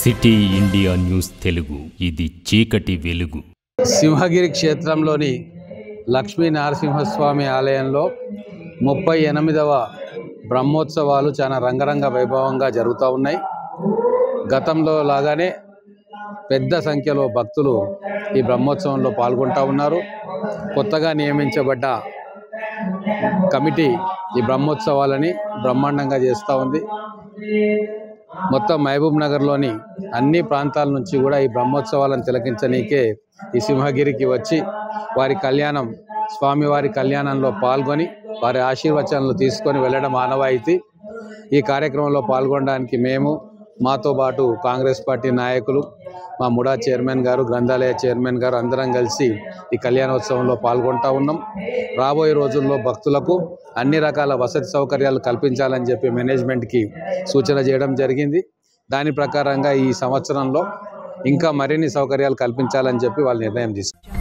City India news Telugu, ఇది చీకటి వెలుగు. సింహగిరి క్షేత్రంలోని లక్ష్మీ నరసింహస్వామి ఆలయంలో 38వ బ్రహ్మోత్సవాలు చాలా రంగరంగ వైభవంగా జరుగుతూ ఉన్నాయి. గతంలో లాగానే పెద్ద సంఖ్యలో భక్తులు ఈ బ్రహ్మోత్సవంలో పాల్గొంటూ ఉన్నారు. కొత్తగా నియమించబడ్డ కమిటీ ఈ బ్రహ్మోత్సవాలని బ్రహ్మాండంగా చేస్తూ ఉంది. మొత్తం మహబూబ్ నగర్లోని అన్ని ప్రాంతాల నుంచి కూడా ఈ బ్రహ్మోత్సవాలను తిలకించనీకే ఈ సింహగిరికి వచ్చి వారి కళ్యాణం, స్వామివారి కళ్యాణంలో పాల్గొని వారి ఆశీర్వచనాలు తీసుకొని వెళ్ళడం ఆనవాయితీ. ఈ కార్యక్రమంలో పాల్గొనడానికి మేము, మాతో పాటు కాంగ్రెస్ పార్టీ నాయకులు, మా ముడా చైర్మన్ గారు, గ్రంథాలయ చైర్మన్ గారు అందరం కలిసి ఈ కళ్యాణోత్సవంలో పాల్గొంటూ ఉన్నాం. రాబోయే రోజుల్లో భక్తులకు అన్ని రకాల వసతి సౌకర్యాలు కల్పించాలని చెప్పి మేనేజ్మెంట్కి సూచన చేయడం జరిగింది. దాని ప్రకారంగా ఈ సంవత్సరంలో ఇంకా మరిన్ని సౌకర్యాలు కల్పించాలని చెప్పి వాళ్ళు నిర్ణయం తీసుకున్నారు.